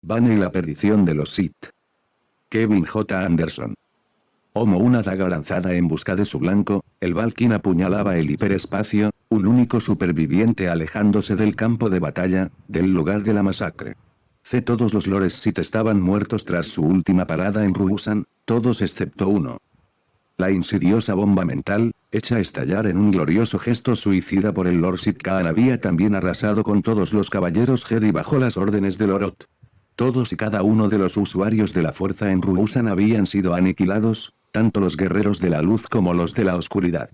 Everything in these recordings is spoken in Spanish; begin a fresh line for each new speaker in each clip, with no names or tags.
Bane y la perdición de los Sith. Kevin J. Anderson. Como una daga lanzada en busca de su blanco, el Valkyrie apuñalaba el hiperespacio, un único superviviente alejándose del campo de batalla, del lugar de la masacre. Todos los lores Sith estaban muertos tras su última parada en Ruusan, todos excepto uno. La insidiosa bomba mental, hecha estallar en un glorioso gesto suicida por el Lord Sith Kaan, había también arrasado con todos los caballeros Jedi bajo las órdenes de Lorot. Todos y cada uno de los usuarios de la fuerza en Ruusan habían sido aniquilados, tanto los guerreros de la luz como los de la oscuridad.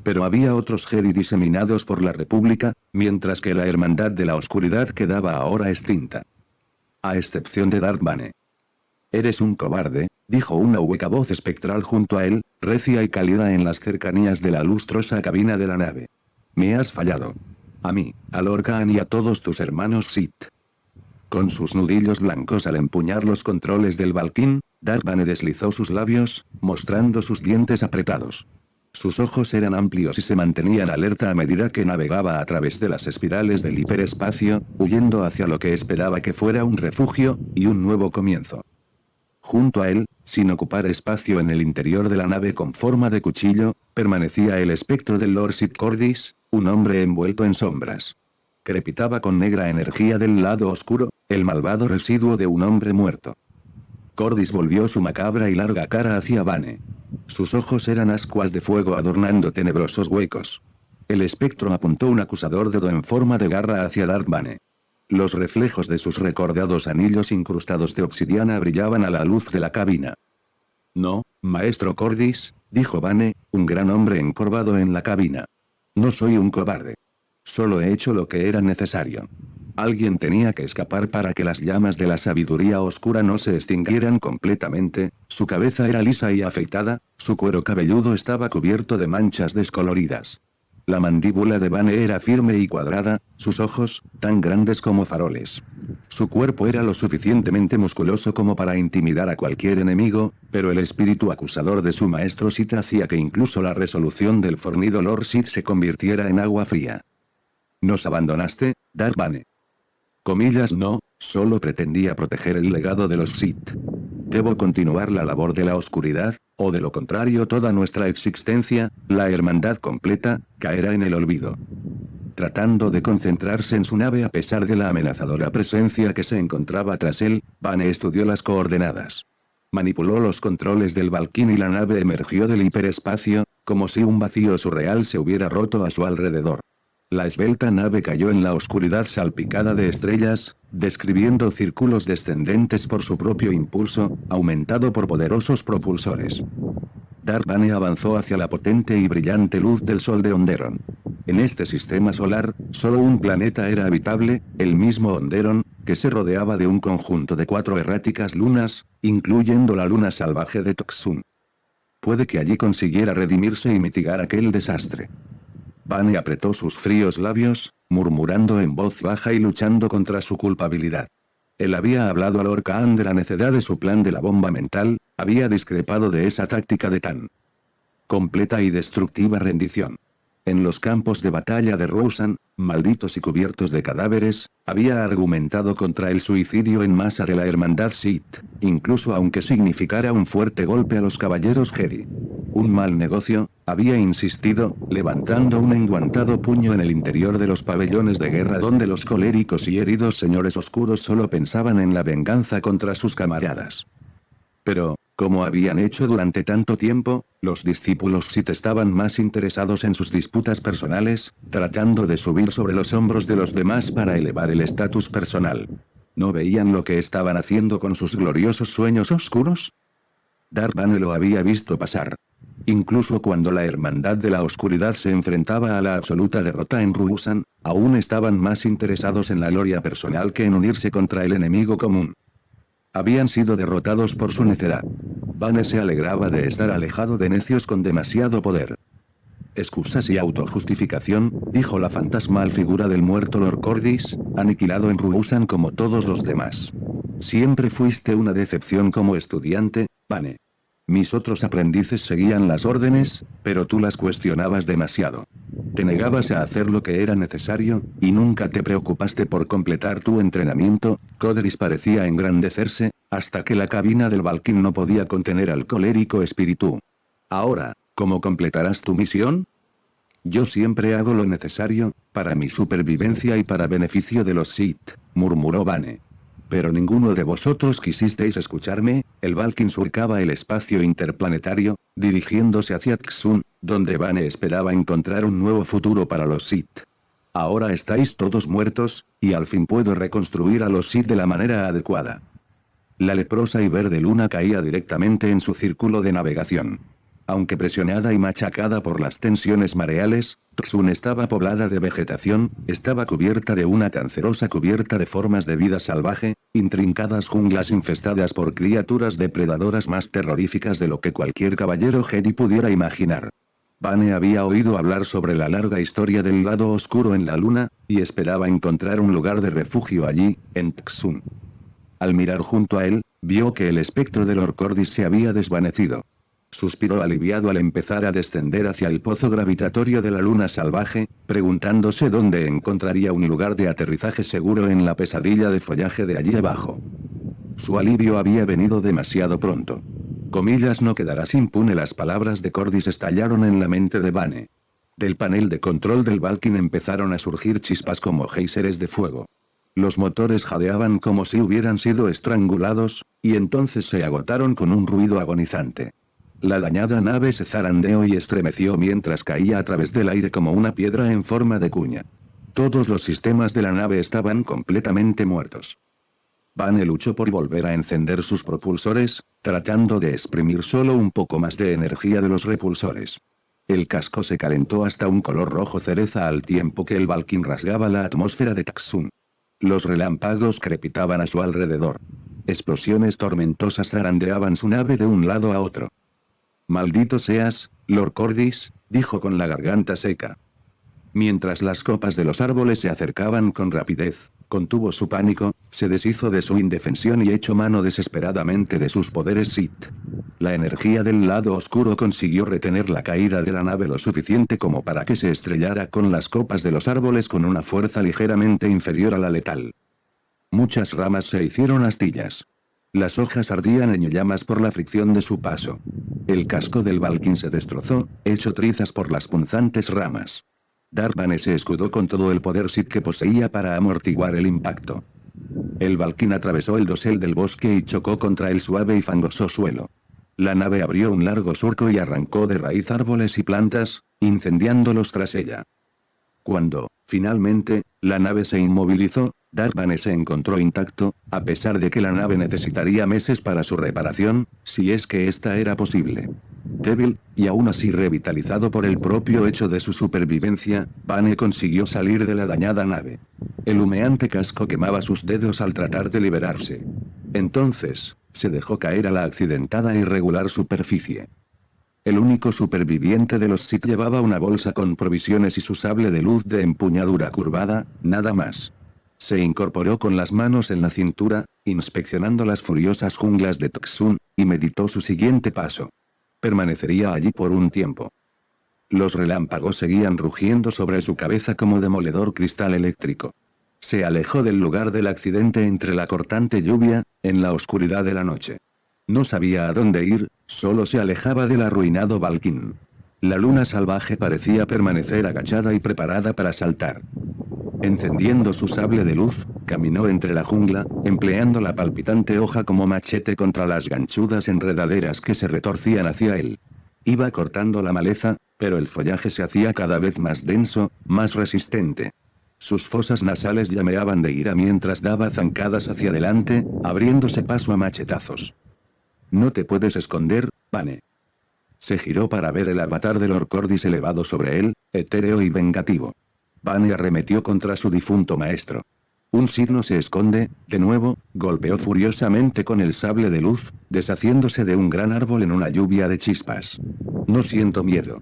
Pero había otros Jedi diseminados por la República, mientras que la Hermandad de la Oscuridad quedaba ahora extinta. A excepción de Darth Bane. «Eres un cobarde», dijo una hueca voz espectral junto a él, recia y cálida en las cercanías de la lustrosa cabina de la nave. «Me has fallado. A mí, a Lord Kaan y a todos tus hermanos Sith». Con sus nudillos blancos al empuñar los controles del Valkyrie, Darth Bane deslizó sus labios, mostrando sus dientes apretados. Sus ojos eran amplios y se mantenían alerta a medida que navegaba a través de las espirales del hiperespacio, huyendo hacia lo que esperaba que fuera un refugio, y un nuevo comienzo. Junto a él, sin ocupar espacio en el interior de la nave con forma de cuchillo, permanecía el espectro del Lord Sith Cordis, un hombre envuelto en sombras. Crepitaba con negra energía del lado oscuro, el malvado residuo de un hombre muerto. Cordis volvió su macabra y larga cara hacia Bane. Sus ojos eran ascuas de fuego adornando tenebrosos huecos. El espectro apuntó un acusador dedo en forma de garra hacia Darth Bane. Los reflejos de sus recordados anillos incrustados de obsidiana brillaban a la luz de la cabina. «No, maestro Cordis», dijo Bane, un gran hombre encorvado en la cabina. «No soy un cobarde. Solo he hecho lo que era necesario. Alguien tenía que escapar para que las llamas de la sabiduría oscura no se extinguieran completamente». Su cabeza era lisa y afeitada, su cuero cabelludo estaba cubierto de manchas descoloridas. La mandíbula de Bane era firme y cuadrada, sus ojos, tan grandes como faroles. Su cuerpo era lo suficientemente musculoso como para intimidar a cualquier enemigo, pero el espíritu acusador de su maestro Sith hacía que incluso la resolución del fornido Lord Sith se convirtiera en agua fría. «¿Nos abandonaste, Darth Bane?» Comillas no, solo pretendía proteger el legado de los Sith. Debo continuar la labor de la oscuridad, o de lo contrario toda nuestra existencia, la hermandad completa, caerá en el olvido. Tratando de concentrarse en su nave a pesar de la amenazadora presencia que se encontraba tras él, Bane estudió las coordenadas. Manipuló los controles del Valkyrie y la nave emergió del hiperespacio, como si un vacío surreal se hubiera roto a su alrededor. La esbelta nave cayó en la oscuridad salpicada de estrellas, describiendo círculos descendentes por su propio impulso, aumentado por poderosos propulsores. Darth Bane avanzó hacia la potente y brillante luz del sol de Onderon. En este sistema solar, solo un planeta era habitable, el mismo Onderon, que se rodeaba de un conjunto de 4 erráticas lunas, incluyendo la luna salvaje de Toxun. Puede que allí consiguiera redimirse y mitigar aquel desastre. Bane apretó sus fríos labios, murmurando en voz baja y luchando contra su culpabilidad. Él había hablado a Lord Kaan de la necedad de su plan de la bomba mental, había discrepado de esa táctica de tan completa y destructiva rendición. En los campos de batalla de Ruusan, malditos y cubiertos de cadáveres, había argumentado contra el suicidio en masa de la hermandad Sith, incluso aunque significara un fuerte golpe a los caballeros Jedi. Un mal negocio, había insistido, levantando un enguantado puño en el interior de los pabellones de guerra donde los coléricos y heridos señores oscuros solo pensaban en la venganza contra sus camaradas. Pero, como habían hecho durante tanto tiempo, los discípulos Sith estaban más interesados en sus disputas personales, tratando de subir sobre los hombros de los demás para elevar el estatus personal. ¿No veían lo que estaban haciendo con sus gloriosos sueños oscuros? Darth Bane lo había visto pasar. Incluso cuando la Hermandad de la Oscuridad se enfrentaba a la absoluta derrota en Ruusan, aún estaban más interesados en la gloria personal que en unirse contra el enemigo común. Habían sido derrotados por su necedad. Bane se alegraba de estar alejado de necios con demasiado poder. «Excusas y autojustificación», dijo la fantasmal figura del muerto Lord Cordis, aniquilado en Ruusan como todos los demás. «Siempre fuiste una decepción como estudiante, Bane. Mis otros aprendices seguían las órdenes, pero tú las cuestionabas demasiado. Te negabas a hacer lo que era necesario, y nunca te preocupaste por completar tu entrenamiento. Codris parecía engrandecerse, hasta que la cabina del Valkyrie no podía contener al colérico espíritu. Ahora, ¿cómo completarás tu misión? Yo siempre hago lo necesario, para mi supervivencia y para beneficio de los Sith, murmuró Bane. Pero ninguno de vosotros quisisteis escucharme. El Valkyrie surcaba el espacio interplanetario, dirigiéndose hacia Txun, donde Bane esperaba encontrar un nuevo futuro para los Sith. Ahora estáis todos muertos, y al fin puedo reconstruir a los Sith de la manera adecuada. La leprosa y verde luna caía directamente en su círculo de navegación. Aunque presionada y machacada por las tensiones mareales, Txun estaba poblada de vegetación, estaba cubierta de una cancerosa cubierta de formas de vida salvaje, intrincadas junglas infestadas por criaturas depredadoras más terroríficas de lo que cualquier caballero Jedi pudiera imaginar. Bane había oído hablar sobre la larga historia del lado oscuro en la luna, y esperaba encontrar un lugar de refugio allí, en Txun. Al mirar junto a él, vio que el espectro del Orcordis se había desvanecido. Suspiró aliviado al empezar a descender hacia el pozo gravitatorio de la luna salvaje, preguntándose dónde encontraría un lugar de aterrizaje seguro en la pesadilla de follaje de allí abajo. Su alivio había venido demasiado pronto. Comillas, no quedarás impune. Las palabras de Cordis estallaron en la mente de Bane. Del panel de control del Valkyrie empezaron a surgir chispas como géiseres de fuego. Los motores jadeaban como si hubieran sido estrangulados, y entonces se agotaron con un ruido agonizante. La dañada nave se zarandeó y estremeció mientras caía a través del aire como una piedra en forma de cuña. Todos los sistemas de la nave estaban completamente muertos. Bane luchó por volver a encender sus propulsores, tratando de exprimir solo un poco más de energía de los repulsores. El casco se calentó hasta un color rojo cereza al tiempo que el Valkyrie rasgaba la atmósfera de Txun. Los relámpagos crepitaban a su alrededor. Explosiones tormentosas zarandeaban su nave de un lado a otro. «Maldito seas, Lord Cordis», dijo con la garganta seca. Mientras las copas de los árboles se acercaban con rapidez, contuvo su pánico, se deshizo de su indefensión y echó mano desesperadamente de sus poderes Sith. La energía del lado oscuro consiguió retener la caída de la nave lo suficiente como para que se estrellara con las copas de los árboles con una fuerza ligeramente inferior a la letal. Muchas ramas se hicieron astillas. Las hojas ardían en llamas por la fricción de su paso. El casco del Valkyrie se destrozó, hecho trizas por las punzantes ramas. Darth Bane se escudó con todo el poder Sith que poseía para amortiguar el impacto. El Valkyrie atravesó el dosel del bosque y chocó contra el suave y fangoso suelo. La nave abrió un largo surco y arrancó de raíz árboles y plantas, incendiándolos tras ella. Cuando, finalmente, la nave se inmovilizó, Darth Bane se encontró intacto, a pesar de que la nave necesitaría meses para su reparación, si es que esta era posible. Débil, y aún así revitalizado por el propio hecho de su supervivencia, Bane consiguió salir de la dañada nave. El humeante casco quemaba sus dedos al tratar de liberarse. Entonces, se dejó caer a la accidentada e irregular superficie. El único superviviente de los Sith llevaba una bolsa con provisiones y su sable de luz de empuñadura curvada, nada más. Se incorporó con las manos en la cintura, inspeccionando las furiosas junglas de Txun, y meditó su siguiente paso. Permanecería allí por un tiempo. Los relámpagos seguían rugiendo sobre su cabeza como demoledor cristal eléctrico. Se alejó del lugar del accidente entre la cortante lluvia, en la oscuridad de la noche. No sabía a dónde ir, solo se alejaba del arruinado Valkyrie. La luna salvaje parecía permanecer agachada y preparada para saltar. Encendiendo su sable de luz, caminó entre la jungla, empleando la palpitante hoja como machete contra las ganchudas enredaderas que se retorcían hacia él. Iba cortando la maleza, pero el follaje se hacía cada vez más denso, más resistente. Sus fosas nasales llameaban de ira mientras daba zancadas hacia adelante, abriéndose paso a machetazos. «No te puedes esconder, Bane». Se giró para ver el avatar del Orcordis elevado sobre él, etéreo y vengativo. Bane arremetió contra su difunto maestro. Un Sith no se esconde, de nuevo, golpeó furiosamente con el sable de luz, deshaciéndose de un gran árbol en una lluvia de chispas. «No siento miedo».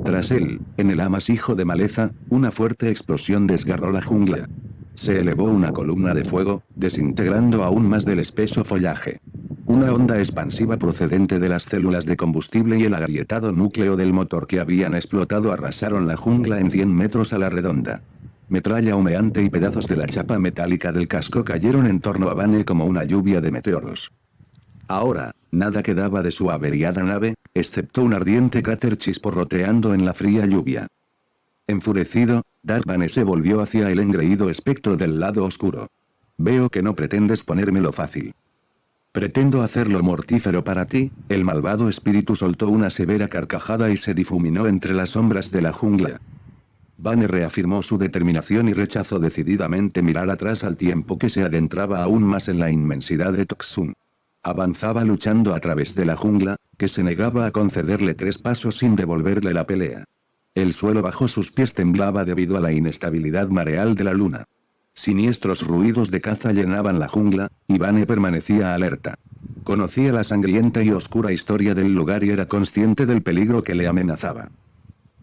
Tras él, en el amasijo de maleza, una fuerte explosión desgarró la jungla. Se elevó una columna de fuego, desintegrando aún más del espeso follaje. Una onda expansiva procedente de las células de combustible y el agrietado núcleo del motor que habían explotado arrasaron la jungla en 100 metros a la redonda. Metralla humeante y pedazos de la chapa metálica del casco cayeron en torno a Vane como una lluvia de meteoros. Ahora, nada quedaba de su averiada nave, excepto un ardiente cráter chisporroteando en la fría lluvia. Enfurecido, Darth Bane se volvió hacia el engreído espectro del lado oscuro. Veo que no pretendes ponérmelo fácil. Pretendo hacerlo mortífero para ti. El malvado espíritu soltó una severa carcajada y se difuminó entre las sombras de la jungla. Bane reafirmó su determinación y rechazó decididamente mirar atrás al tiempo que se adentraba aún más en la inmensidad de Toxum. Avanzaba luchando a través de la jungla, que se negaba a concederle 3 pasos sin devolverle la pelea. El suelo bajo sus pies temblaba debido a la inestabilidad mareal de la luna. Siniestros ruidos de caza llenaban la jungla, y Bane permanecía alerta. Conocía la sangrienta y oscura historia del lugar y era consciente del peligro que le amenazaba.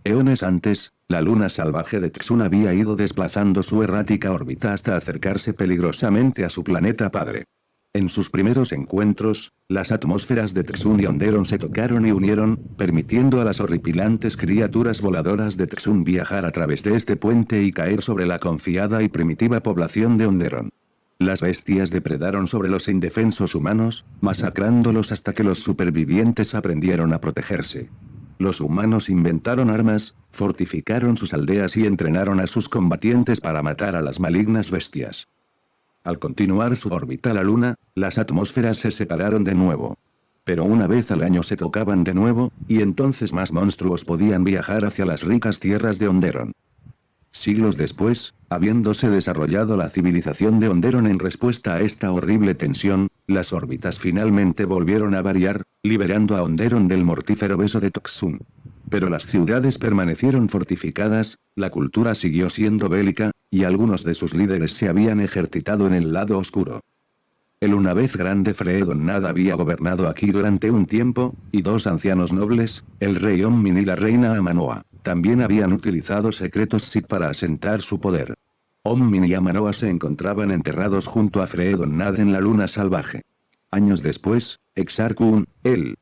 Eones antes, la luna salvaje de Txun había ido desplazando su errática órbita hasta acercarse peligrosamente a su planeta padre. En sus primeros encuentros, las atmósferas de Txun y Onderon se tocaron y unieron, permitiendo a las horripilantes criaturas voladoras de Txun viajar a través de este puente y caer sobre la confiada y primitiva población de Onderon. Las bestias depredaron sobre los indefensos humanos, masacrándolos hasta que los supervivientes aprendieron a protegerse. Los humanos inventaron armas, fortificaron sus aldeas y entrenaron a sus combatientes para matar a las malignas bestias. Al continuar su órbita la luna, las atmósferas se separaron de nuevo. Pero una vez al año se tocaban de nuevo, y entonces más monstruos podían viajar hacia las ricas tierras de Onderon. Siglos después, habiéndose desarrollado la civilización de Onderon en respuesta a esta horrible tensión, las órbitas finalmente volvieron a variar, liberando a Onderon del mortífero beso de Toxum. Pero las ciudades permanecieron fortificadas, la cultura siguió siendo bélica, y algunos de sus líderes se habían ejercitado en el lado oscuro. El una vez grande Freedon Nad había gobernado aquí durante un tiempo, y 2 ancianos nobles, el rey Ommin y la reina Amanoa, también habían utilizado secretos Sith para asentar su poder. Ommin y Amanoa se encontraban enterrados junto a Freedon Nad en la luna salvaje. Años después, Exar Kun, el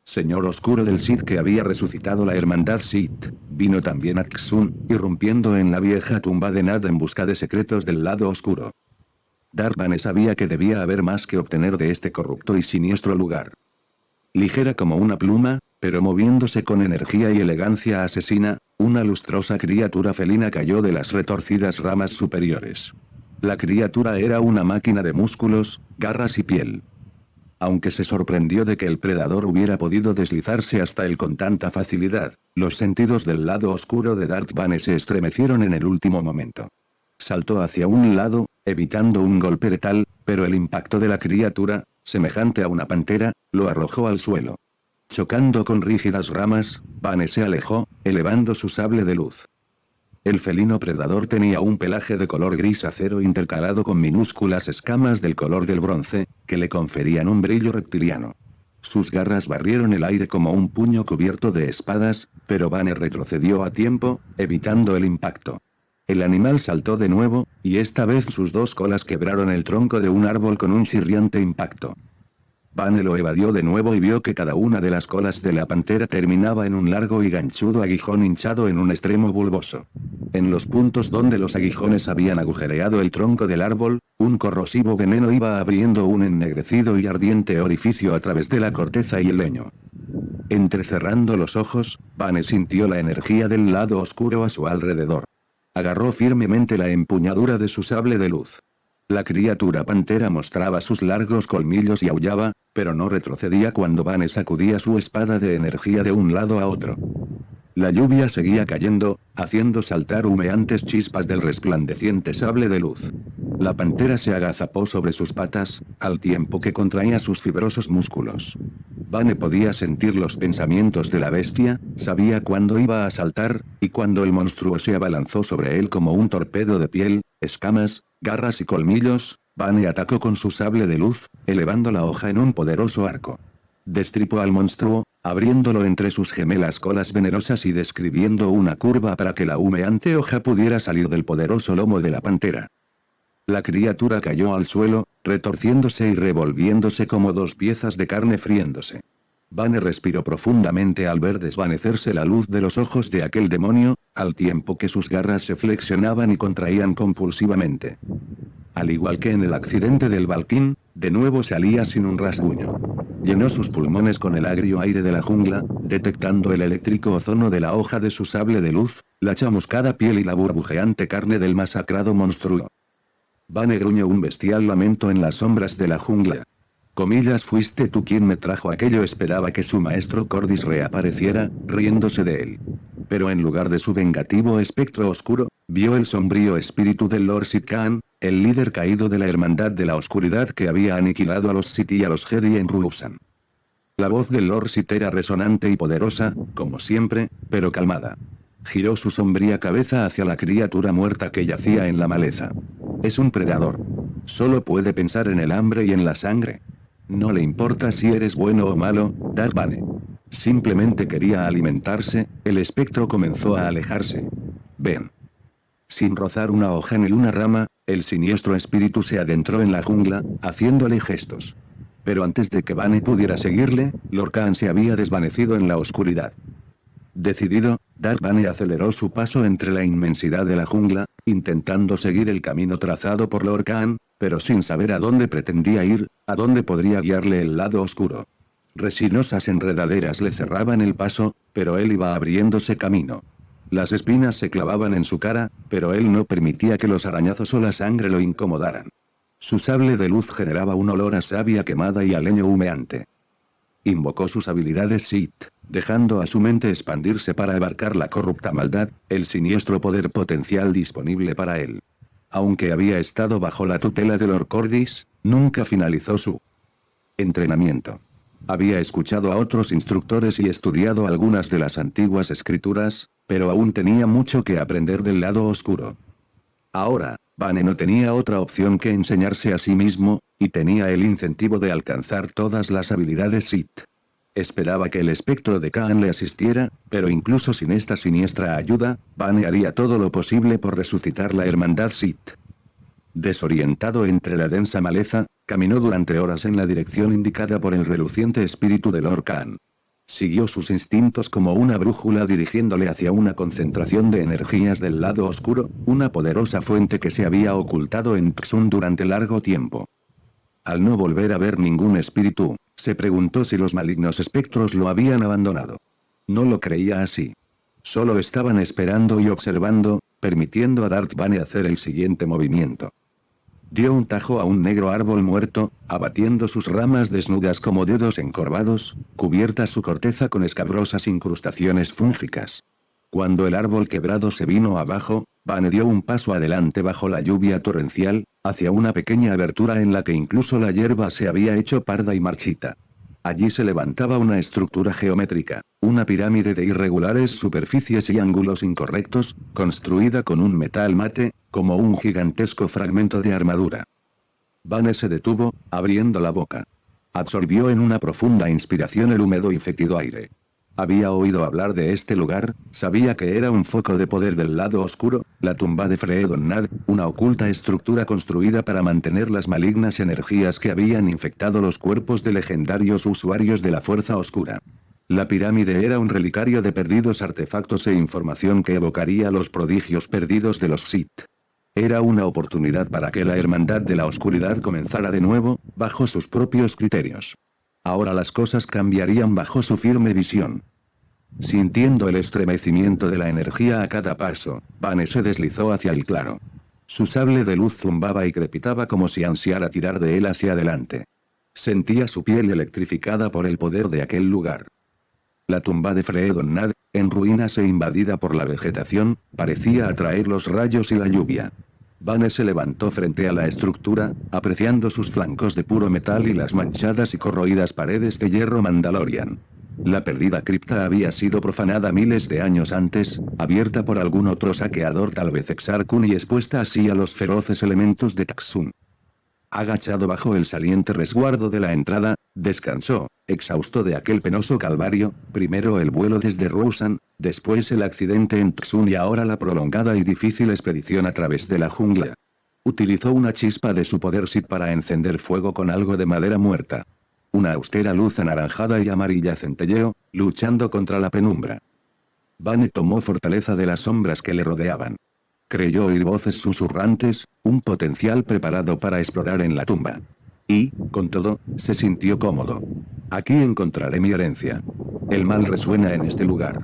señor oscuro del Sith que había resucitado la hermandad Sith, vino también a Txun, irrumpiendo en la vieja tumba de Nad en busca de secretos del lado oscuro. Darth Bane sabía que debía haber más que obtener de este corrupto y siniestro lugar. Ligera como una pluma, pero moviéndose con energía y elegancia asesina, una lustrosa criatura felina cayó de las retorcidas ramas superiores. La criatura era una máquina de músculos, garras y piel. Aunque se sorprendió de que el predador hubiera podido deslizarse hasta él con tanta facilidad, los sentidos del lado oscuro de Darth Bane se estremecieron en el último momento. Saltó hacia un lado, evitando un golpe letal, pero el impacto de la criatura, semejante a una pantera, lo arrojó al suelo. Chocando con rígidas ramas, Bane se alejó, elevando su sable de luz. El felino predador tenía un pelaje de color gris acero intercalado con minúsculas escamas del color del bronce, que le conferían un brillo reptiliano. Sus garras barrieron el aire como un puño cubierto de espadas, pero Bane retrocedió a tiempo, evitando el impacto. El animal saltó de nuevo, y esta vez sus 2 colas quebraron el tronco de un árbol con un chirriante impacto. Bane lo evadió de nuevo y vio que cada una de las colas de la pantera terminaba en un largo y ganchudo aguijón hinchado en un extremo bulboso. En los puntos donde los aguijones habían agujereado el tronco del árbol, un corrosivo veneno iba abriendo un ennegrecido y ardiente orificio a través de la corteza y el leño. Entrecerrando los ojos, Bane sintió la energía del lado oscuro a su alrededor. Agarró firmemente la empuñadura de su sable de luz. La criatura pantera mostraba sus largos colmillos y aullaba, pero no retrocedía cuando Bane sacudía su espada de energía de un lado a otro. La lluvia seguía cayendo, haciendo saltar humeantes chispas del resplandeciente sable de luz. La pantera se agazapó sobre sus patas, al tiempo que contraía sus fibrosos músculos. Bane podía sentir los pensamientos de la bestia, sabía cuándo iba a saltar, y cuando el monstruo se abalanzó sobre él como un torpedo de piel, escamas, garras y colmillos, Bane atacó con su sable de luz, elevando la hoja en un poderoso arco. Destripó al monstruo, abriéndolo entre sus gemelas colas venenosas y describiendo una curva para que la humeante hoja pudiera salir del poderoso lomo de la pantera. La criatura cayó al suelo, retorciéndose y revolviéndose como dos piezas de carne friéndose. Vane respiró profundamente al ver desvanecerse la luz de los ojos de aquel demonio, al tiempo que sus garras se flexionaban y contraían compulsivamente. Al igual que en el accidente del Valkyrie, de nuevo salía sin un rasguño. Llenó sus pulmones con el agrio aire de la jungla, detectando el eléctrico ozono de la hoja de su sable de luz, la chamuscada piel y la burbujeante carne del masacrado monstruo. Vane gruñó un bestial lamento en las sombras de la jungla. Comillas, fuiste tú quien me trajo aquello. Esperaba que su maestro Cordis reapareciera, riéndose de él. Pero en lugar de su vengativo espectro oscuro, vio el sombrío espíritu del Lord Sitkan, el líder caído de la Hermandad de la Oscuridad que había aniquilado a los Sith y a los Jedi en Ruusan. La voz del Lord Sith era resonante y poderosa, como siempre, pero calmada. Giró su sombría cabeza hacia la criatura muerta que yacía en la maleza. Es un predador. Solo puede pensar en el hambre y en la sangre. No le importa si eres bueno o malo, Darth Bane. Simplemente quería alimentarse. El espectro comenzó a alejarse. Ven. Sin rozar una hoja ni una rama, el siniestro espíritu se adentró en la jungla, haciéndole gestos. Pero antes de que Bane pudiera seguirle, Lorcan se había desvanecido en la oscuridad. Decidido, Darth Bane aceleró su paso entre la inmensidad de la jungla, intentando seguir el camino trazado por Lorcan, pero sin saber a dónde pretendía ir, a dónde podría guiarle el lado oscuro. Resinosas enredaderas le cerraban el paso, pero él iba abriéndose camino. Las espinas se clavaban en su cara, pero él no permitía que los arañazos o la sangre lo incomodaran. Su sable de luz generaba un olor a savia quemada y a leño humeante. Invocó sus habilidades Sith, dejando a su mente expandirse para abarcar la corrupta maldad, el siniestro poder potencial disponible para él. Aunque había estado bajo la tutela de Lord Cordis, nunca finalizó su entrenamiento. Había escuchado a otros instructores y estudiado algunas de las antiguas escrituras, pero aún tenía mucho que aprender del lado oscuro. Ahora, Bane no tenía otra opción que enseñarse a sí mismo, y tenía el incentivo de alcanzar todas las habilidades Sith. Esperaba que el espectro de Khan le asistiera, pero incluso sin esta siniestra ayuda, Bane haría todo lo posible por resucitar la hermandad Sith. Desorientado entre la densa maleza, caminó durante horas en la dirección indicada por el reluciente espíritu de Lord Khan. Siguió sus instintos como una brújula dirigiéndole hacia una concentración de energías del lado oscuro, una poderosa fuente que se había ocultado en Txun durante largo tiempo. Al no volver a ver ningún espíritu, se preguntó si los malignos espectros lo habían abandonado. No lo creía así. Solo estaban esperando y observando, permitiendo a Darth Bane hacer el siguiente movimiento. Dio un tajo a un negro árbol muerto, abatiendo sus ramas desnudas como dedos encorvados, cubierta su corteza con escabrosas incrustaciones fúngicas. Cuando el árbol quebrado se vino abajo, Bane dio un paso adelante bajo la lluvia torrencial, hacia una pequeña abertura en la que incluso la hierba se había hecho parda y marchita. Allí se levantaba una estructura geométrica, una pirámide de irregulares superficies y ángulos incorrectos, construida con un metal mate, como un gigantesco fragmento de armadura. Bane se detuvo, abriendo la boca. Absorbió en una profunda inspiración el húmedo y fétido aire. Había oído hablar de este lugar, sabía que era un foco de poder del lado oscuro, la tumba de Freedon-Nad, una oculta estructura construida para mantener las malignas energías que habían infectado los cuerpos de legendarios usuarios de la Fuerza Oscura. La pirámide era un relicario de perdidos artefactos e información que evocaría los prodigios perdidos de los Sith. Era una oportunidad para que la Hermandad de la Oscuridad comenzara de nuevo, bajo sus propios criterios. Ahora las cosas cambiarían bajo su firme visión. Sintiendo el estremecimiento de la energía a cada paso, Bane se deslizó hacia el claro. Su sable de luz zumbaba y crepitaba como si ansiara tirar de él hacia adelante. Sentía su piel electrificada por el poder de aquel lugar. La tumba de Freedon-Nad, en ruinas e invadida por la vegetación, parecía atraer los rayos y la lluvia. Bane se levantó frente a la estructura, apreciando sus flancos de puro metal y las manchadas y corroídas paredes de hierro Mandalorian. La perdida cripta había sido profanada miles de años antes, abierta por algún otro saqueador, tal vez Exar Kun, y expuesta así a los feroces elementos de Txun. Agachado bajo el saliente resguardo de la entrada, descansó, exhausto de aquel penoso calvario, primero el vuelo desde Ruusan, después el accidente en Txun y ahora la prolongada y difícil expedición a través de la jungla. Utilizó una chispa de su poder Sith para encender fuego con algo de madera muerta. Una austera luz anaranjada y amarilla centelleó, luchando contra la penumbra. Vane tomó fortaleza de las sombras que le rodeaban. Creyó oír voces susurrantes, un potencial preparado para explorar en la tumba. Y, con todo, se sintió cómodo. Aquí encontraré mi herencia. El mal resuena en este lugar.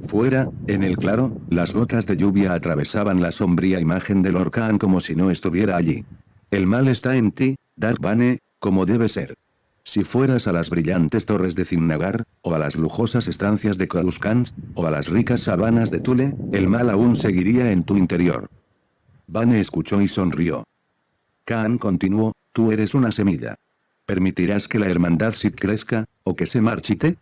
Fuera, en el claro, las gotas de lluvia atravesaban la sombría imagen del Lord Kaan como si no estuviera allí. El mal está en ti, Darth Bane, como debe ser. Si fueras a las brillantes torres de Zinnagar, o a las lujosas estancias de Coruscant, o a las ricas sabanas de Tule, el mal aún seguiría en tu interior. Bane escuchó y sonrió. Kaan continuó, tú eres una semilla. ¿Permitirás que la hermandad Sith crezca, o que se marchite?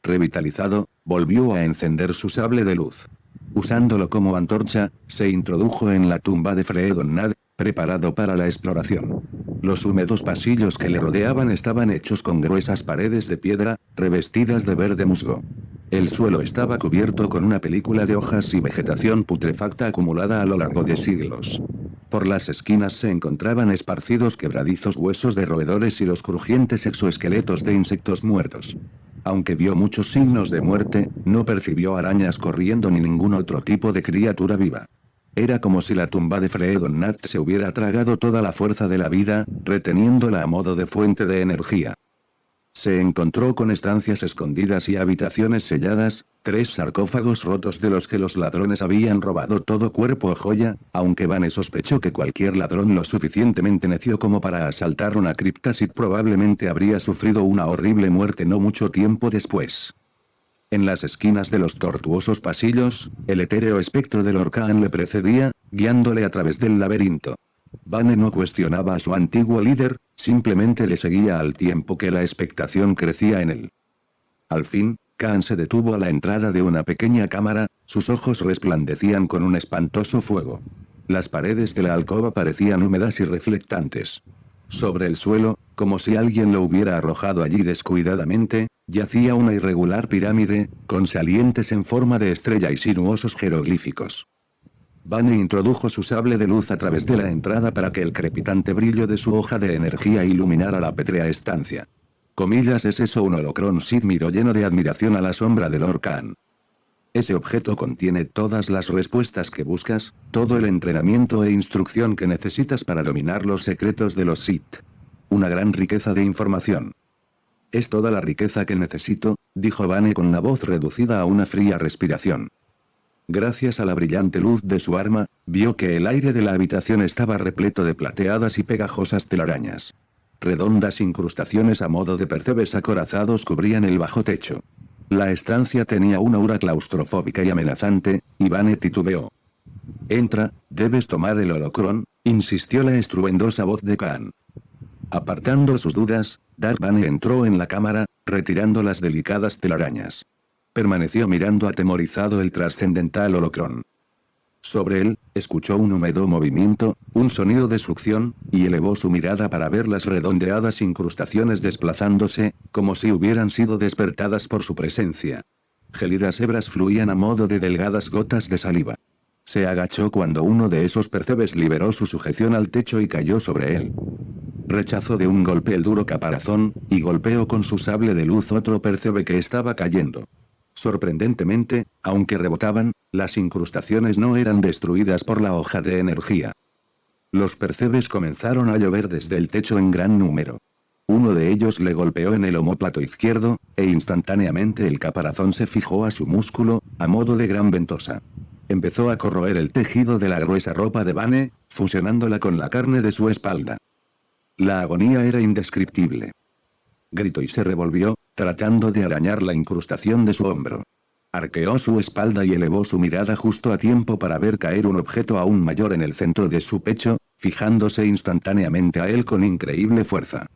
Revitalizado, volvió a encender su sable de luz. Usándolo como antorcha, se introdujo en la tumba de Freedon, preparado para la exploración. Los húmedos pasillos que le rodeaban estaban hechos con gruesas paredes de piedra, revestidas de verde musgo. El suelo estaba cubierto con una película de hojas y vegetación putrefacta acumulada a lo largo de siglos. Por las esquinas se encontraban esparcidos quebradizos huesos de roedores y los crujientes exoesqueletos de insectos muertos. Aunque vio muchos signos de muerte, no percibió arañas corriendo ni ningún otro tipo de criatura viva. Era como si la tumba de Freedon se hubiera tragado toda la fuerza de la vida, reteniéndola a modo de fuente de energía. Se encontró con estancias escondidas y habitaciones selladas, 3 sarcófagos rotos de los que los ladrones habían robado todo cuerpo o joya, aunque Bane sospechó que cualquier ladrón lo suficientemente necio como para asaltar una cripta Sith probablemente habría sufrido una horrible muerte no mucho tiempo después. En las esquinas de los tortuosos pasillos, el etéreo espectro del Lord Kaan le precedía, guiándole a través del laberinto. Bane no cuestionaba a su antiguo líder, simplemente le seguía al tiempo que la expectación crecía en él. Al fin, Kaan se detuvo a la entrada de una pequeña cámara, sus ojos resplandecían con un espantoso fuego. Las paredes de la alcoba parecían húmedas y reflectantes. Sobre el suelo, como si alguien lo hubiera arrojado allí descuidadamente, yacía una irregular pirámide, con salientes en forma de estrella y sinuosos jeroglíficos. Bane introdujo su sable de luz a través de la entrada para que el crepitante brillo de su hoja de energía iluminara la pétrea estancia. Comillas, ¿es eso un holocrón? Sid miró lleno de admiración a la sombra de Lord Kaan. Ese objeto contiene todas las respuestas que buscas, todo el entrenamiento e instrucción que necesitas para dominar los secretos de los Sith. Una gran riqueza de información. Es toda la riqueza que necesito, dijo Bane con la voz reducida a una fría respiración. Gracias a la brillante luz de su arma, vio que el aire de la habitación estaba repleto de plateadas y pegajosas telarañas. Redondas incrustaciones a modo de percebes acorazados cubrían el bajo techo. La estancia tenía una aura claustrofóbica y amenazante, y Bane titubeó. Entra, debes tomar el holocrón, insistió la estruendosa voz de Kaan. Apartando sus dudas, Darth Bane entró en la cámara, retirando las delicadas telarañas. Permaneció mirando atemorizado el trascendental holocrón. Sobre él, escuchó un húmedo movimiento, un sonido de succión, y elevó su mirada para ver las redondeadas incrustaciones desplazándose, como si hubieran sido despertadas por su presencia. Gélidas hebras fluían a modo de delgadas gotas de saliva. Se agachó cuando uno de esos percebes liberó su sujeción al techo y cayó sobre él. Rechazó de un golpe el duro caparazón, y golpeó con su sable de luz otro percebe que estaba cayendo. Sorprendentemente, aunque rebotaban, las incrustaciones no eran destruidas por la hoja de energía. Los percebes comenzaron a llover desde el techo en gran número. Uno de ellos le golpeó en el omóplato izquierdo, e instantáneamente el caparazón se fijó a su músculo, a modo de gran ventosa. Empezó a corroer el tejido de la gruesa ropa de Bane, fusionándola con la carne de su espalda. La agonía era indescriptible. Gritó y se revolvió, tratando de arañar la incrustación de su hombro. Arqueó su espalda y elevó su mirada justo a tiempo para ver caer un objeto aún mayor en el centro de su pecho, fijándose instantáneamente a él con increíble fuerza.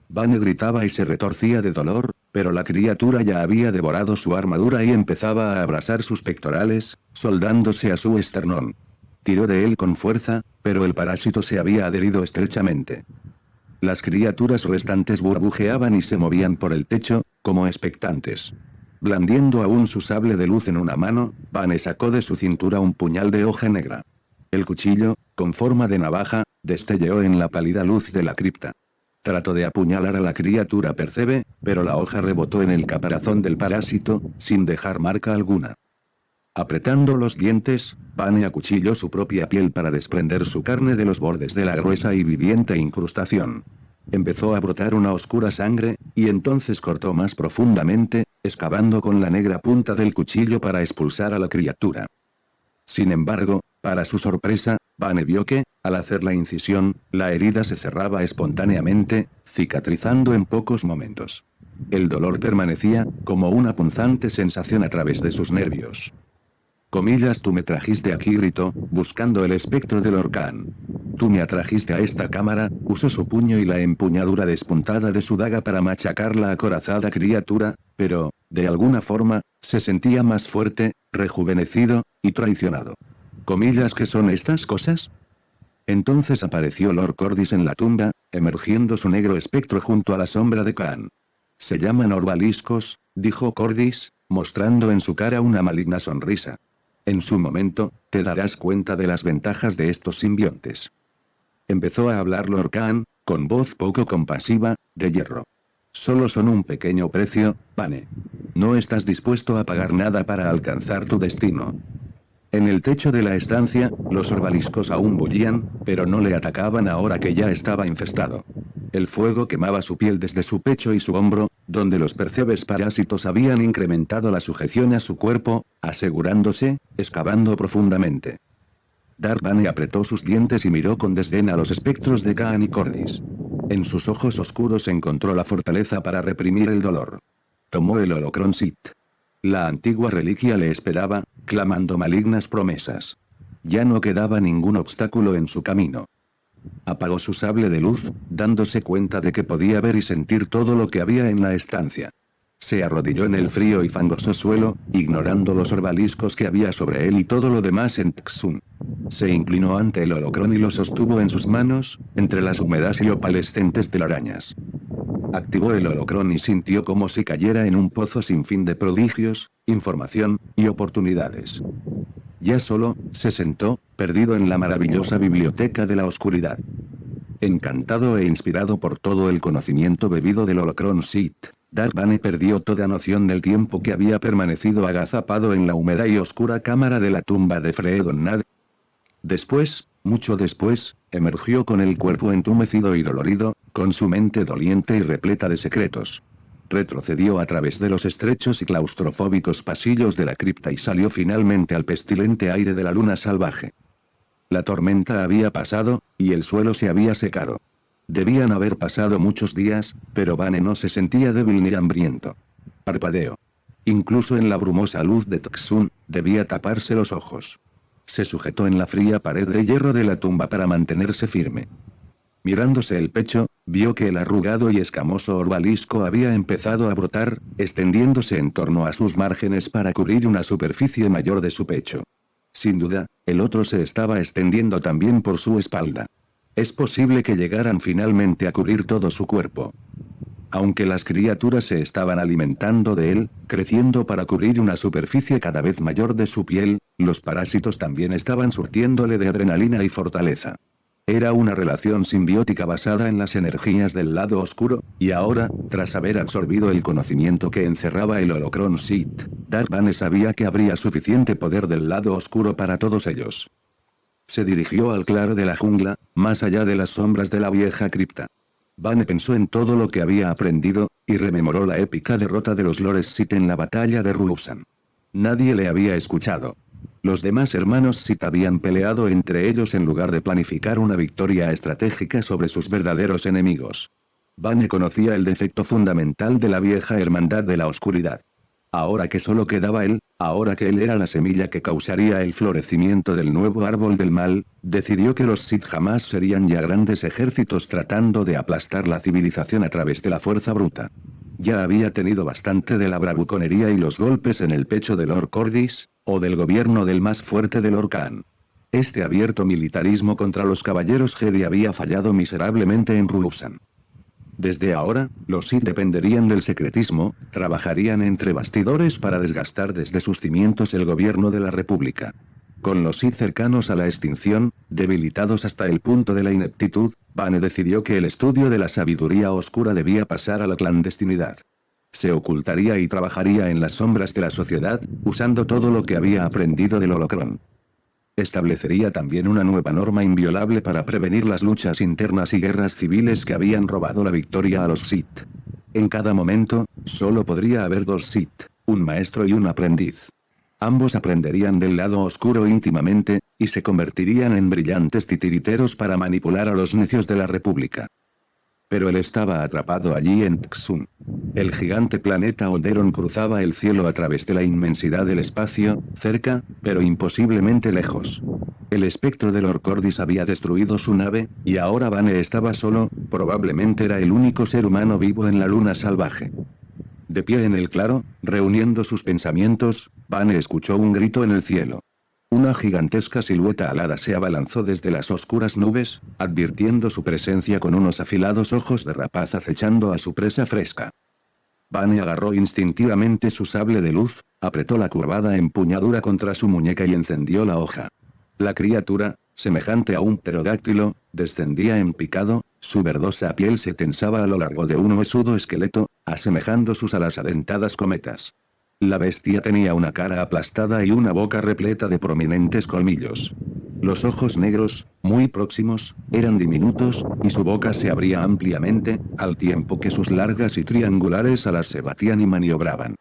Bane gritaba y se retorcía de dolor, pero la criatura ya había devorado su armadura y empezaba a abrasar sus pectorales, soldándose a su esternón. Tiró de él con fuerza, pero el parásito se había adherido estrechamente. Las criaturas restantes burbujeaban y se movían por el techo, como expectantes. Blandiendo aún su sable de luz en una mano, Bane sacó de su cintura un puñal de hoja negra. El cuchillo, con forma de navaja, destelleó en la pálida luz de la cripta. Trató de apuñalar a la criatura Percebe, pero la hoja rebotó en el caparazón del parásito, sin dejar marca alguna. Apretando los dientes, Vane acuchilló su propia piel para desprender su carne de los bordes de la gruesa y viviente incrustación. Empezó a brotar una oscura sangre, y entonces cortó más profundamente, excavando con la negra punta del cuchillo para expulsar a la criatura. Sin embargo, para su sorpresa, Vane vio que, al hacer la incisión, la herida se cerraba espontáneamente, cicatrizando en pocos momentos. El dolor permanecía, como una punzante sensación a través de sus nervios. Comillas, tú me trajiste aquí, gritó, buscando el espectro del Lorcan. Tú me atrajiste a esta cámara, usó su puño y la empuñadura despuntada de su daga para machacar la acorazada criatura, pero, de alguna forma, se sentía más fuerte, rejuvenecido, y traicionado. Comillas, ¿qué son estas cosas? Entonces apareció Lord Cordis en la tumba, emergiendo su negro espectro junto a la sombra de Khan. Se llaman orbaliscos, dijo Cordis, mostrando en su cara una maligna sonrisa. En su momento, te darás cuenta de las ventajas de estos simbiontes. Empezó a hablar Lord Khan, con voz poco compasiva, de hierro. Solo son un pequeño precio, Vane. No estás dispuesto a pagar nada para alcanzar tu destino. En el techo de la estancia, los orbaliscos aún bullían, pero no le atacaban ahora que ya estaba infestado. El fuego quemaba su piel desde su pecho y su hombro, donde los percebes parásitos habían incrementado la sujeción a su cuerpo, asegurándose, excavando profundamente. Darth Vane apretó sus dientes y miró con desdén a los espectros de Khan y Cordis. En sus ojos oscuros encontró la fortaleza para reprimir el dolor. Tomó el Holocron Sith. La antigua reliquia le esperaba, clamando malignas promesas. Ya no quedaba ningún obstáculo en su camino. Apagó su sable de luz, dándose cuenta de que podía ver y sentir todo lo que había en la estancia. Se arrodilló en el frío y fangoso suelo, ignorando los orbaliscos que había sobre él y todo lo demás en Txun. Se inclinó ante el holocrón y lo sostuvo en sus manos, entre las húmedas y opalescentes telarañas. Activó el holocrón y sintió como si cayera en un pozo sin fin de prodigios, información, y oportunidades. Ya solo, se sentó, perdido en la maravillosa biblioteca de la oscuridad. Encantado e inspirado por todo el conocimiento bebido del Holocron Sith, Darth Vane perdió toda noción del tiempo que había permanecido agazapado en la húmeda y oscura cámara de la tumba de Freedon Nad. Después, mucho después, emergió con el cuerpo entumecido y dolorido, con su mente doliente y repleta de secretos. Retrocedió a través de los estrechos y claustrofóbicos pasillos de la cripta y salió finalmente al pestilente aire de la luna salvaje. La tormenta había pasado, y el suelo se había secado. Debían haber pasado muchos días, pero Vane no se sentía débil ni hambriento. Parpadeó. Incluso en la brumosa luz de Txun, debía taparse los ojos. Se sujetó en la fría pared de hierro de la tumba para mantenerse firme. Mirándose el pecho, vio que el arrugado y escamoso orbalisco había empezado a brotar, extendiéndose en torno a sus márgenes para cubrir una superficie mayor de su pecho. Sin duda, el otro se estaba extendiendo también por su espalda. Es posible que llegaran finalmente a cubrir todo su cuerpo. Aunque las criaturas se estaban alimentando de él, creciendo para cubrir una superficie cada vez mayor de su piel, los parásitos también estaban surtiéndole de adrenalina y fortaleza. Era una relación simbiótica basada en las energías del lado oscuro, y ahora, tras haber absorbido el conocimiento que encerraba el Holocron Sith, Darth Vane sabía que habría suficiente poder del lado oscuro para todos ellos. Se dirigió al claro de la jungla, más allá de las sombras de la vieja cripta. Vane pensó en todo lo que había aprendido, y rememoró la épica derrota de los Lores Sith en la batalla de Ruusan. Nadie le había escuchado. Los demás hermanos Sith habían peleado entre ellos en lugar de planificar una victoria estratégica sobre sus verdaderos enemigos. Vane conocía el defecto fundamental de la vieja hermandad de la oscuridad. Ahora que solo quedaba él, ahora que él era la semilla que causaría el florecimiento del nuevo árbol del mal, decidió que los Sith jamás serían ya grandes ejércitos tratando de aplastar la civilización a través de la fuerza bruta. Ya había tenido bastante de la bravuconería y los golpes en el pecho de Lord Cordis, o del gobierno del más fuerte de Lord Khan. Este abierto militarismo contra los caballeros Jedi había fallado miserablemente en Ruusan. Desde ahora, los Sith dependerían del secretismo, trabajarían entre bastidores para desgastar desde sus cimientos el gobierno de la República. Con los Sith cercanos a la extinción, debilitados hasta el punto de la ineptitud, Bane decidió que el estudio de la sabiduría oscura debía pasar a la clandestinidad. Se ocultaría y trabajaría en las sombras de la sociedad, usando todo lo que había aprendido del Holocron. Establecería también una nueva norma inviolable para prevenir las luchas internas y guerras civiles que habían robado la victoria a los Sith. En cada momento, solo podría haber dos Sith, un maestro y un aprendiz. Ambos aprenderían del lado oscuro íntimamente, y se convertirían en brillantes titiriteros para manipular a los necios de la República. Pero él estaba atrapado allí en Txun. El gigante planeta Onderon cruzaba el cielo a través de la inmensidad del espacio, cerca, pero imposiblemente lejos. El espectro del Orcordis había destruido su nave, y ahora Bane estaba solo, probablemente era el único ser humano vivo en la luna salvaje. De pie en el claro, reuniendo sus pensamientos, Bane escuchó un grito en el cielo. Una gigantesca silueta alada se abalanzó desde las oscuras nubes, advirtiendo su presencia con unos afilados ojos de rapaz acechando a su presa fresca. Bane agarró instintivamente su sable de luz, apretó la curvada empuñadura contra su muñeca y encendió la hoja. La criatura, semejante a un pterodáctilo, descendía en picado, su verdosa piel se tensaba a lo largo de un huesudo esqueleto, asemejando sus alas a dentadas cometas. La bestia tenía una cara aplastada y una boca repleta de prominentes colmillos. Los ojos negros, muy próximos, eran diminutos, y su boca se abría ampliamente, al tiempo que sus largas y triangulares alas se batían y maniobraban.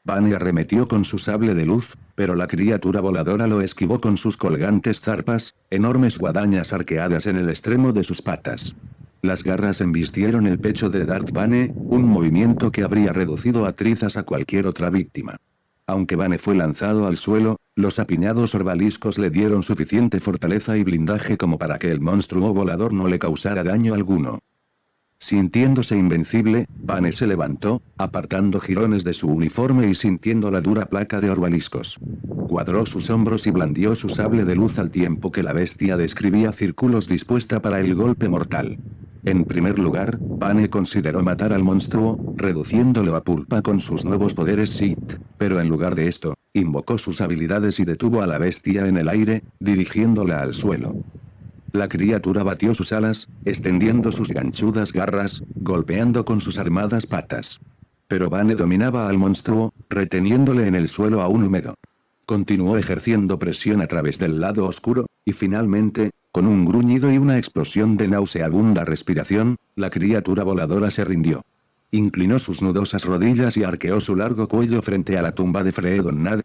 Bane arremetió con su sable de luz, pero la criatura voladora lo esquivó con sus colgantes zarpas, enormes guadañas arqueadas en el extremo de sus patas. Las garras embistieron el pecho de Darth Bane, un movimiento que habría reducido a trizas a cualquier otra víctima. Aunque Bane fue lanzado al suelo, los apiñados orbaliscos le dieron suficiente fortaleza y blindaje como para que el monstruo volador no le causara daño alguno. Sintiéndose invencible, Bane se levantó, apartando jirones de su uniforme y sintiendo la dura placa de orbaliscos. Cuadró sus hombros y blandió su sable de luz al tiempo que la bestia describía círculos dispuesta para el golpe mortal. En primer lugar, Bane consideró matar al monstruo, reduciéndolo a pulpa con sus nuevos poderes Sith, pero en lugar de esto, invocó sus habilidades y detuvo a la bestia en el aire, dirigiéndola al suelo. La criatura batió sus alas, extendiendo sus ganchudas garras, golpeando con sus armadas patas. Pero Bane dominaba al monstruo, reteniéndole en el suelo aún húmedo. Continuó ejerciendo presión a través del lado oscuro, y finalmente, con un gruñido y una explosión de nauseabunda respiración, la criatura voladora se rindió. Inclinó sus nudosas rodillas y arqueó su largo cuello frente a la tumba de Freedon Nad.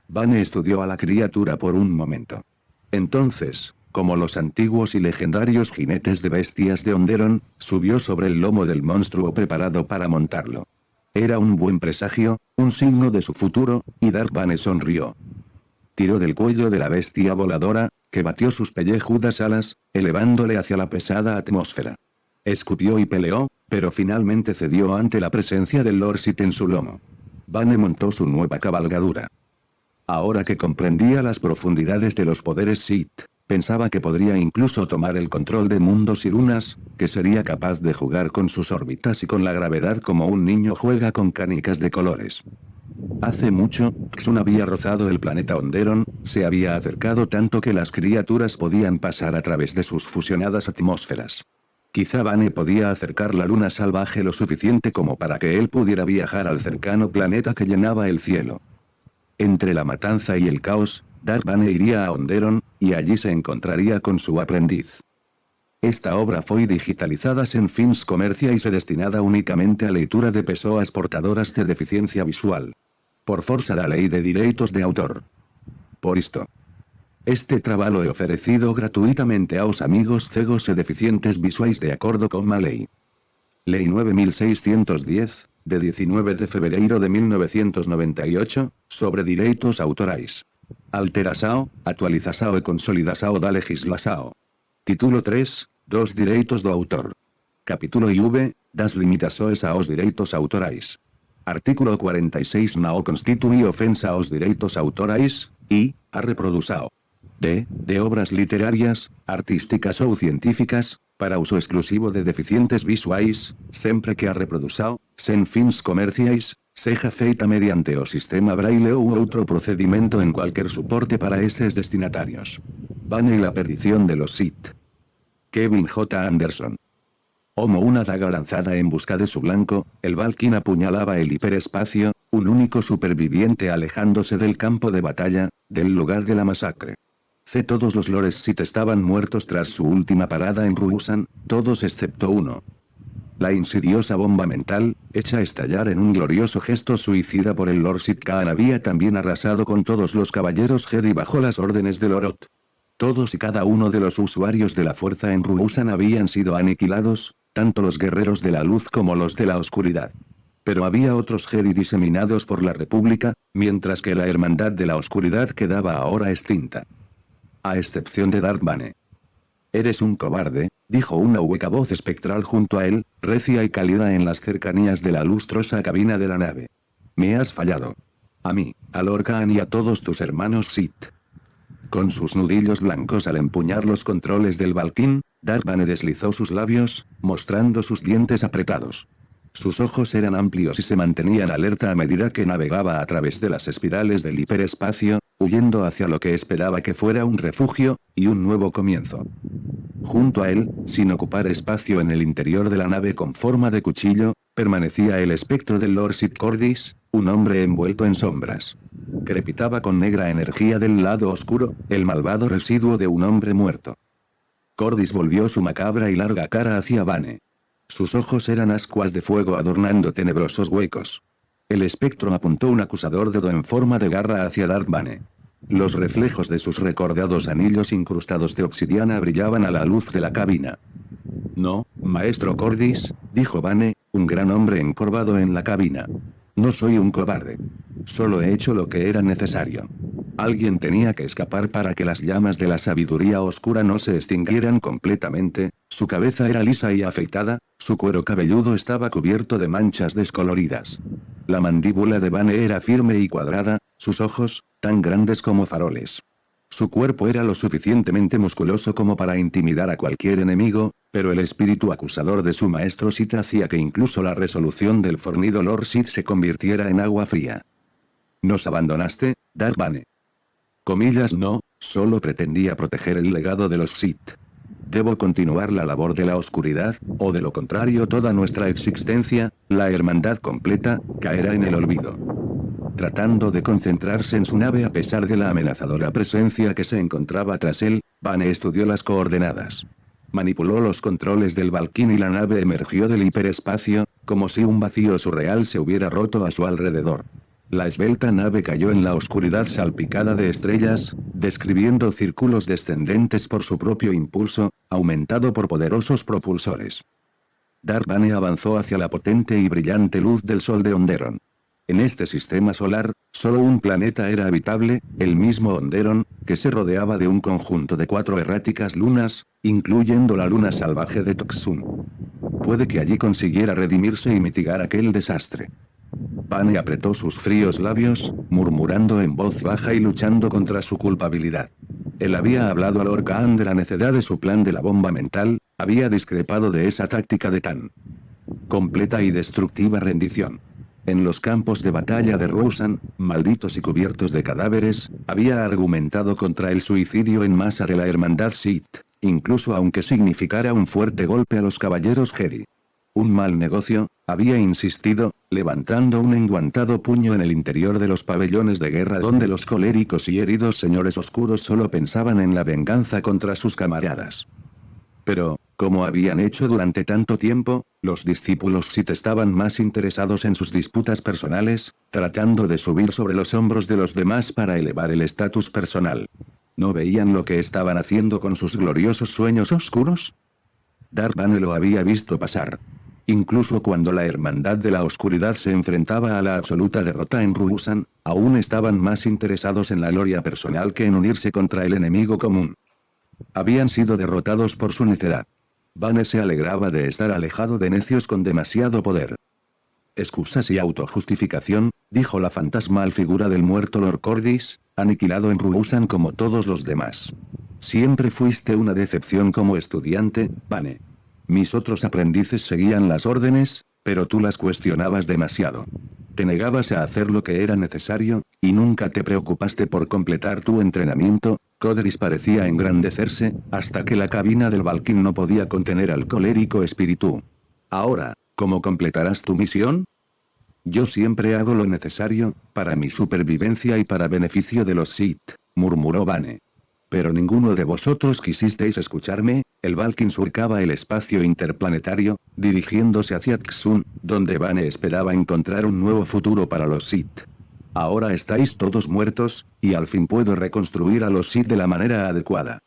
Bane estudió a la criatura por un momento. Entonces, como los antiguos y legendarios jinetes de bestias de Onderon, subió sobre el lomo del monstruo preparado para montarlo. Era un buen presagio, un signo de su futuro, y Darth Bane sonrió. Tiró del cuello de la bestia voladora, que batió sus pellejudas alas, elevándole hacia la pesada atmósfera. Escupió y peleó, pero finalmente cedió ante la presencia del Lord Sith en su lomo. Bane montó su nueva cabalgadura. Ahora que comprendía las profundidades de los poderes Sith, pensaba que podría incluso tomar el control de mundos y lunas, que sería capaz de jugar con sus órbitas y con la gravedad como un niño juega con canicas de colores. Hace mucho, Txun había rozado el planeta Onderon, se había acercado tanto que las criaturas podían pasar a través de sus fusionadas atmósferas. Quizá Bane podía acercar la luna salvaje lo suficiente como para que él pudiera viajar al cercano planeta que llenaba el cielo. Entre la matanza y el caos, Darth Bane iría a Onderon, y allí se encontraría con su aprendiz. Esta obra fue digitalizada en fins comerciais y destinada únicamente a lectura de personas portadoras de deficiencia visual. Por força da ley de derechos de autor. Por esto. Este trabajo he ofrecido gratuitamente a os amigos cegos y deficientes visuais de acuerdo con la ley. Ley 9610, de 19 de febrero de 1998, sobre derechos autorais. Alterasao, actualizasao e consolidasao da legislação. Título 3, dos direitos do autor. Capítulo IV, das limitações aos direitos autorais. Artículo 46 não constitui ofensa aos direitos autorais, e, a reprodução de obras literarias, artísticas ou científicas, para uso exclusivo de deficientes visuais, sempre que a reprodução, sen fins comerciais, Seja feita mediante o sistema Braille ou outro procedimento en cualquier soporte para esos destinatarios. Bane y la perdición de los Sith. Kevin J. Anderson. Como una daga lanzada en busca de su blanco, el Valkyrie apuñalaba el hiperespacio, un único superviviente alejándose del campo de batalla, del lugar de la masacre. Todos los Lores Sith estaban muertos tras su última parada en Ruusan, todos excepto uno. La insidiosa bomba mental, hecha estallar en un glorioso gesto suicida por el Lord Sith Kaan, había también arrasado con todos los caballeros Jedi bajo las órdenes de Lorot. Todos y cada uno de los usuarios de la fuerza en Ruusan habían sido aniquilados, tanto los guerreros de la luz como los de la oscuridad. Pero había otros Jedi diseminados por la República, mientras que la Hermandad de la Oscuridad quedaba ahora extinta. A excepción de Darth Bane. «Eres un cobarde», dijo una hueca voz espectral junto a él, recia y cálida en las cercanías de la lustrosa cabina de la nave. «Me has fallado. A mí, a Lord Kaan y a todos tus hermanos Sith». Con sus nudillos blancos al empuñar los controles del Valkyrie, Darth Bane deslizó sus labios, mostrando sus dientes apretados. Sus ojos eran amplios y se mantenían alerta a medida que navegaba a través de las espirales del hiperespacio, huyendo hacia lo que esperaba que fuera un refugio, y un nuevo comienzo. Junto a él, sin ocupar espacio en el interior de la nave con forma de cuchillo, permanecía el espectro del Lord Sith Cordis, un hombre envuelto en sombras. Crepitaba con negra energía del lado oscuro, el malvado residuo de un hombre muerto. Cordis volvió su macabra y larga cara hacia Bane. Sus ojos eran ascuas de fuego adornando tenebrosos huecos. El espectro apuntó un acusador dedo en forma de garra hacia Darth Bane. Los reflejos de sus recordados anillos incrustados de obsidiana brillaban a la luz de la cabina. «No, maestro Cordis», dijo Bane, un gran hombre encorvado en la cabina. «No soy un cobarde. Solo he hecho lo que era necesario. Alguien tenía que escapar para que las llamas de la sabiduría oscura no se extinguieran completamente». Su cabeza era lisa y afeitada, su cuero cabelludo estaba cubierto de manchas descoloridas. La mandíbula de Bane era firme y cuadrada, sus ojos, tan grandes como faroles. Su cuerpo era lo suficientemente musculoso como para intimidar a cualquier enemigo, pero el espíritu acusador de su maestro Sith hacía que incluso la resolución del fornido Lord Sith se convirtiera en agua fría. «Nos abandonaste, Darth Bane». Comillas no, solo pretendía proteger el legado de los Sith. Debo continuar la labor de la oscuridad, o de lo contrario toda nuestra existencia, la hermandad completa, caerá en el olvido. Tratando de concentrarse en su nave a pesar de la amenazadora presencia que se encontraba tras él, Bane estudió las coordenadas. Manipuló los controles del Valkyrie y la nave emergió del hiperespacio, como si un vacío surreal se hubiera roto a su alrededor. La esbelta nave cayó en la oscuridad salpicada de estrellas, describiendo círculos descendentes por su propio impulso, aumentado por poderosos propulsores. Darth Bane avanzó hacia la potente y brillante luz del sol de Onderon. En este sistema solar, solo un planeta era habitable, el mismo Onderon, que se rodeaba de un conjunto de 4 erráticas lunas, incluyendo la luna salvaje de Toxum. Puede que allí consiguiera redimirse y mitigar aquel desastre. Bane apretó sus fríos labios, murmurando en voz baja y luchando contra su culpabilidad. Él había hablado a Lord Kaan de la necedad de su plan de la bomba mental, había discrepado de esa táctica de tan completa y destructiva rendición. En los campos de batalla de Ruusan, malditos y cubiertos de cadáveres, había argumentado contra el suicidio en masa de la hermandad Sith, incluso aunque significara un fuerte golpe a los caballeros Jedi. Un mal negocio, había insistido, levantando un enguantado puño en el interior de los pabellones de guerra donde los coléricos y heridos señores oscuros solo pensaban en la venganza contra sus camaradas. Pero, como habían hecho durante tanto tiempo, los discípulos Sith estaban más interesados en sus disputas personales, tratando de subir sobre los hombros de los demás para elevar el estatus personal. ¿No veían lo que estaban haciendo con sus gloriosos sueños oscuros? Darth Bane lo había visto pasar. Incluso cuando la Hermandad de la Oscuridad se enfrentaba a la absoluta derrota en Ruusan, aún estaban más interesados en la gloria personal que en unirse contra el enemigo común. Habían sido derrotados por su necedad. Bane se alegraba de estar alejado de necios con demasiado poder. «Excusas y autojustificación», dijo la fantasmal figura del muerto Lord Cordis, aniquilado en Ruusan como todos los demás. «Siempre fuiste una decepción como estudiante, Bane. Mis otros aprendices seguían las órdenes, pero tú las cuestionabas demasiado. te negabas a hacer lo que era necesario, y nunca te preocupaste por completar tu entrenamiento. Codris parecía engrandecerse, hasta que la cabina del Valkyrie no podía contener al colérico espíritu. Ahora, ¿cómo completarás tu misión? Yo siempre hago lo necesario, para mi supervivencia y para beneficio de los Sith, murmuró Bane. Pero ninguno de vosotros quisisteis escucharme. El Valkyrie surcaba el espacio interplanetario, dirigiéndose hacia Txun, donde Bane esperaba encontrar un nuevo futuro para los Sith. Ahora estáis todos muertos, y al fin puedo reconstruir a los Sith de la manera adecuada.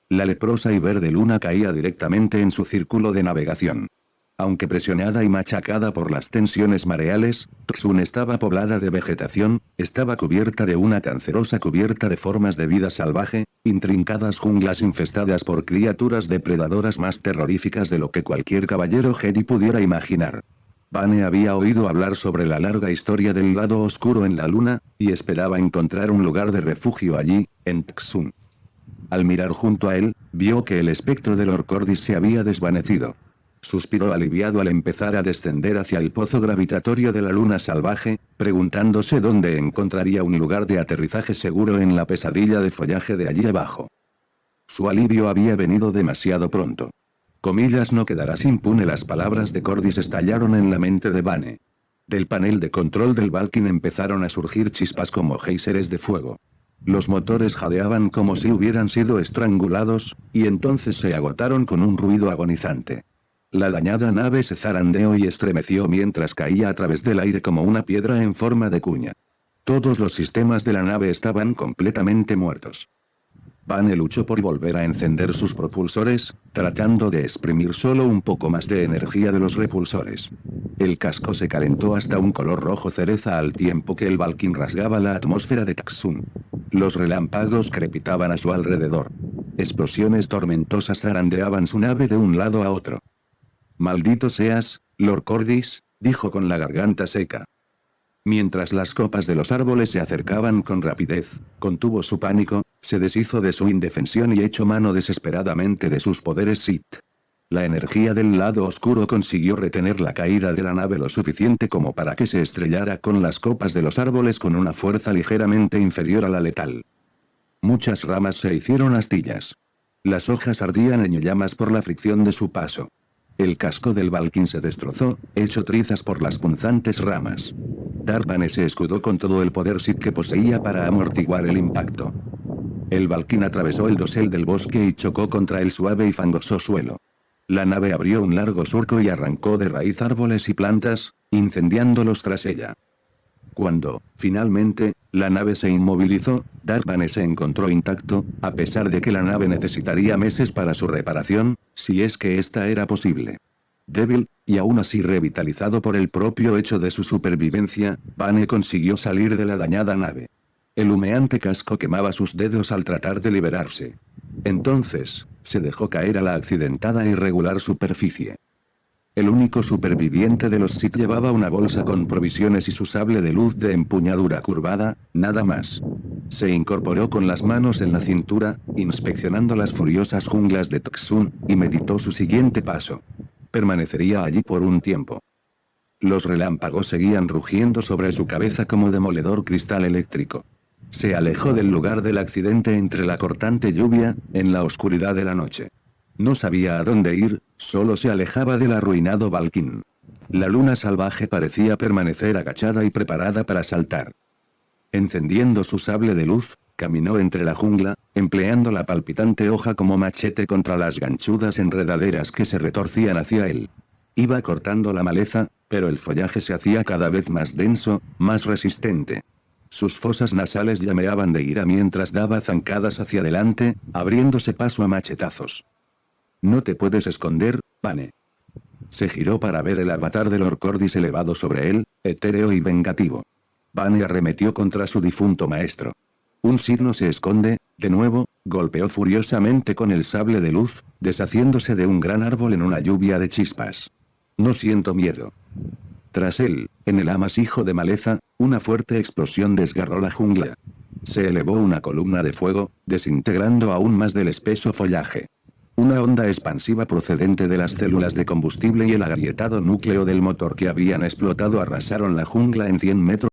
La leprosa y verde luna caía directamente en su círculo de navegación. Aunque presionada y machacada por las tensiones mareales, Txun estaba poblada de vegetación, estaba cubierta de una cancerosa cubierta de formas de vida salvaje, intrincadas junglas infestadas por criaturas depredadoras más terroríficas de lo que cualquier caballero Jedi pudiera imaginar. Bane había oído hablar sobre la larga historia del lado oscuro en la luna, y esperaba encontrar un lugar de refugio allí, en Txun. Al mirar junto a él, vio que el espectro del Orcordis se había desvanecido. Suspiró aliviado al empezar a descender hacia el pozo gravitatorio de la luna salvaje, preguntándose dónde encontraría un lugar de aterrizaje seguro en la pesadilla de follaje de allí abajo. Su alivio había venido demasiado pronto. Comillas, no quedarás impune. Las palabras de Cordis estallaron en la mente de Bane. Del panel de control del Valkyrie empezaron a surgir chispas como géiseres de fuego. Los motores jadeaban como si hubieran sido estrangulados, y entonces se agotaron con un ruido agonizante. La dañada nave se zarandeó y estremeció mientras caía a través del aire como una piedra en forma de cuña. Todos los sistemas de la nave estaban completamente muertos. Bane luchó por volver a encender sus propulsores, tratando de exprimir solo un poco más de energía de los repulsores. El casco se calentó hasta un color rojo cereza al tiempo que el Valkyrie rasgaba la atmósfera de Txun. Los relámpagos crepitaban a su alrededor. Explosiones tormentosas zarandeaban su nave de un lado a otro. «Maldito seas, Lord Cordis», dijo con la garganta seca. Mientras las copas de los árboles se acercaban con rapidez, contuvo su pánico, se deshizo de su indefensión y echó mano desesperadamente de sus poderes Sith. La energía del lado oscuro consiguió retener la caída de la nave lo suficiente como para que se estrellara con las copas de los árboles con una fuerza ligeramente inferior a la letal. Muchas ramas se hicieron astillas. Las hojas ardían en llamas por la fricción de su paso. El casco del Valkyrie se destrozó, hecho trizas por las punzantes ramas. Darth Bane se escudó con todo el poder Sith que poseía para amortiguar el impacto. El Valkyrie atravesó el dosel del bosque y chocó contra el suave y fangoso suelo. La nave abrió un largo surco y arrancó de raíz árboles y plantas, incendiándolos tras ella. Cuando, finalmente, la nave se inmovilizó, Darth Bane se encontró intacto, a pesar de que la nave necesitaría meses para su reparación, si es que esta era posible. Débil, y aún así revitalizado por el propio hecho de su supervivencia, Bane consiguió salir de la dañada nave. El humeante casco quemaba sus dedos al tratar de liberarse. Entonces, se dejó caer a la accidentada e irregular superficie. El único superviviente de los Sith llevaba una bolsa con provisiones y su sable de luz de empuñadura curvada, nada más. Se incorporó con las manos en la cintura, inspeccionando las furiosas junglas de Txun, y meditó su siguiente paso. Permanecería allí por un tiempo. Los relámpagos seguían rugiendo sobre su cabeza como demoledor cristal eléctrico. Se alejó del lugar del accidente entre la cortante lluvia, en la oscuridad de la noche. No sabía a dónde ir, solo se alejaba del arruinado Valkyrie. La luna salvaje parecía permanecer agachada y preparada para saltar. Encendiendo su sable de luz, caminó entre la jungla, empleando la palpitante hoja como machete contra las ganchudas enredaderas que se retorcían hacia él. Iba cortando la maleza, pero el follaje se hacía cada vez más denso, más resistente. Sus fosas nasales llameaban de ira mientras daba zancadas hacia adelante, abriéndose paso a machetazos. «No te puedes esconder, Bane». Se giró para ver el avatar del Orcordis elevado sobre él, etéreo y vengativo. Bane arremetió contra su difunto maestro. Un Sith no se esconde, de nuevo, golpeó furiosamente con el sable de luz, deshaciéndose de un gran árbol en una lluvia de chispas. «No siento miedo». Tras él, en el amasijo de maleza, una fuerte explosión desgarró la jungla. Se elevó una columna de fuego, desintegrando aún más del espeso follaje. Una onda expansiva procedente de las células de combustible y el agrietado núcleo del motor que habían explotado arrasaron la jungla en 100 metros